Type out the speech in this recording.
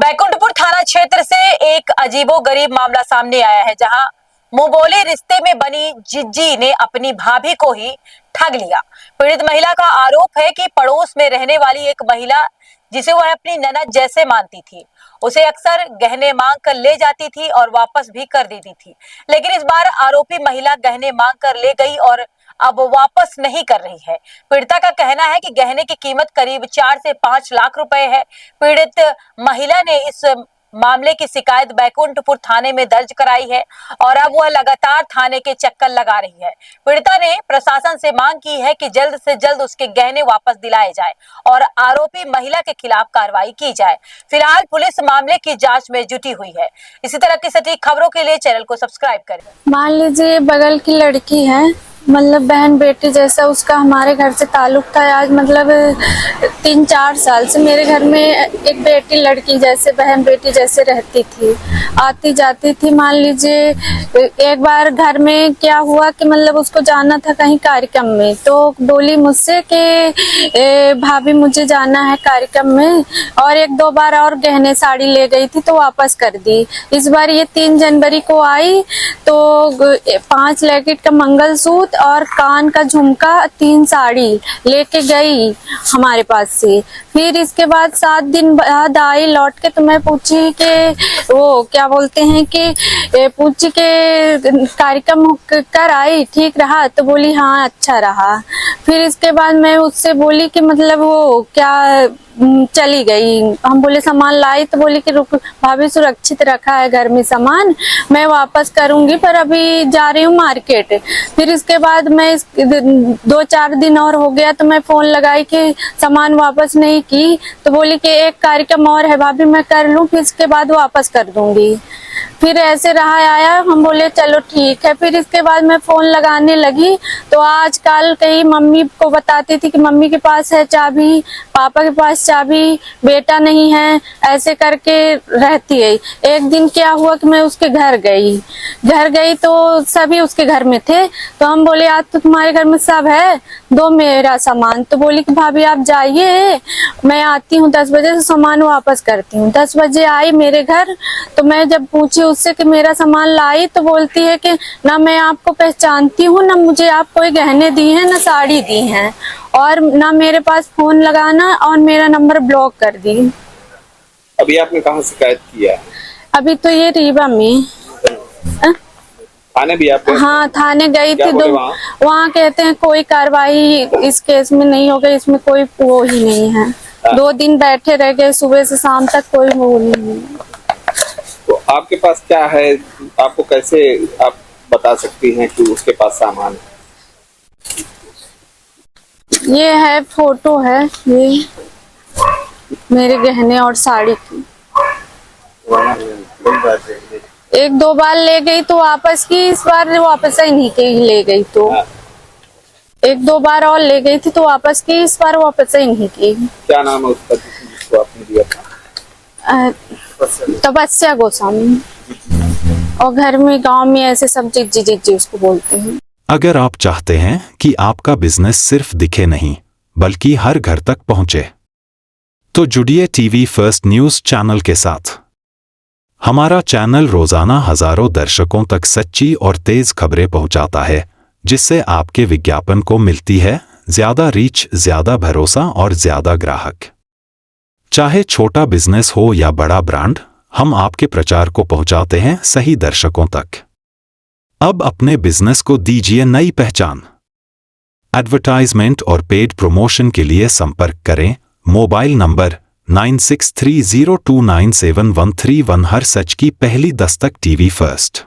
बैकुंठपुर थाना क्षेत्र से एक अजीबोगरीब मामला सामने आया है, जहां मुंहबोले रिश्ते में बनी जिज्जी ने अपनी भाभी को ही ठग लिया। पीड़ित महिला का आरोप है कि पड़ोस में रहने वाली एक महिला, जिसे वह अपनी ननद जैसे मानती थी, उसे अक्सर गहने मांग कर ले जाती थी और वापस भी कर देती थी। लेकिन इस बार आरोपी महिला गहने मांग कर ले गई और अब वापस नहीं कर रही है। पीड़िता का कहना है कि गहने की कीमत करीब 4 से 5 लाख रुपए है। पीड़ित महिला ने इस मामले की शिकायत बैकुंठपुर थाने में दर्ज कराई है और अब वह लगातार थाने के चक्कर लगा रही है। पीड़िता ने प्रशासन से मांग की है कि जल्द से जल्द उसके गहने वापस दिलाए जाए और आरोपी महिला के खिलाफ कार्रवाई की जाए। फिलहाल पुलिस मामले की जांच में जुटी हुई है। इसी तरह की सटीक खबरों के लिए चैनल को सब्सक्राइब करें। मान लीजिए बगल की लड़की है, मतलब बहन बेटी जैसा उसका हमारे घर से ताल्लुक था। आज मतलब 3-4 साल से मेरे घर में एक बेटी लड़की जैसे बहन बेटी जैसे रहती थी, आती जाती थी। मान लीजिए एक बार घर में क्या हुआ कि मतलब उसको जाना था कहीं कार्यक्रम में, तो बोली मुझसे कि भाभी मुझे जाना है कार्यक्रम में, और 1-2 बार और गहने साड़ी ले गई थी तो वापस कर दी। इस बार ये 3 जनवरी को आई तो 5 लैकेट का मंगलसूत्र और कान का झुमका 3 साड़ी लेके गई हमारे पास से। फिर इसके बाद 7 दिन बाद आई लौट के, तो मैं पूछी कि वो क्या बोलते हैं कि पूछी के कार्यक्रम कर आई ठीक रहा, तो बोली हाँ अच्छा रहा। फिर इसके बाद मैं उससे बोली कि मतलब वो क्या चली गई। हम बोले सामान लाई, तो बोली कि रुक भाभी सुरक्षित रखा है घर में सामान, मैं वापस करूंगी पर अभी जा रही हूँ मार्केट। फिर इसके बाद मैं 2-4 दिन और हो गया तो मैं फोन लगाई कि सामान वापस नहीं की, तो बोली कि एक कार्यक्रम और है भाभी मैं कर लूँ फिर इसके बाद वापस कर दूंगी। फिर ऐसे रहा आया, हम बोले चलो ठीक है। फिर इसके बाद मैं फोन लगाने लगी तो आजकल कहीं मम्मी को बताती थी कि मम्मी के पास है चाबी, पापा के पास चाबी, बेटा नहीं है, ऐसे करके रहती है। एक दिन क्या हुआ कि मैं उसके घर गई तो सभी उसके घर में थे, तो हम बोले आज तो तुम्हारे घर में सब है, दो मेरा सामान। तो बोली कि भाभी आप जाइए, मैं आती हूँ 10 बजे, तो सामान वापस करती हूँ। 10 बजे आई मेरे घर, तो मैं जब पूछी उससे कि मेरा सामान लाई, तो बोलती है कि ना मैं आपको पहचानती हूँ, ना मुझे आप कोई गहने दी हैं, ना साड़ी दी हैं, और ना मेरे पास फोन लगाना, और मेरा नंबर ब्लॉक कर दी। अभी आपने कहाँ शिकायत किया? अभी तो ये रीवा में। थाने भी आप? हाँ थाने गई थी, वहाँ कहते हैं कोई कार्रवाई इस केस में नहीं हो गई, इसमें कोई वो ही नहीं है। 2 दिन बैठे रह गए, सुबह से शाम तक कोई वो नहीं। तो आपके पास क्या है, आपको कैसे आप बता सकती हैं कि उसके पास सामान है? ये है फोटो है, ये मेरे गहने और साड़ी की। 1-2 बार ले गई तो वापस की, इस बार वापस ही नहीं की ले गई, तो 1-2 बार और ले गई थी तो वापस की, इस बार वापस ही नहीं की। क्या नाम है उसका जिसको आपने दिया था? तपस्या गोस्वामी, और घर में गांव में ऐसे सब जिज्जी उसको बोलते हैं। अगर आप चाहते हैं कि आपका बिजनेस सिर्फ दिखे नहीं बल्कि हर घर तक पहुंचे, तो जुड़िए टीवी फर्स्ट न्यूज चैनल के साथ। हमारा चैनल रोजाना हजारों दर्शकों तक सच्ची और तेज खबरें पहुंचाता है, जिससे आपके विज्ञापन को मिलती है ज्यादा रीच, ज्यादा भरोसा और ज्यादा ग्राहक। चाहे छोटा बिजनेस हो या बड़ा ब्रांड, हम आपके प्रचार को पहुंचाते हैं सही दर्शकों तक। अब अपने बिजनेस को दीजिए नई पहचान। एडवर्टाइजमेंट और पेड प्रमोशन के लिए संपर्क करें मोबाइल नंबर 9630297131। हर सच की पहली दस्तक टीवी फर्स्ट।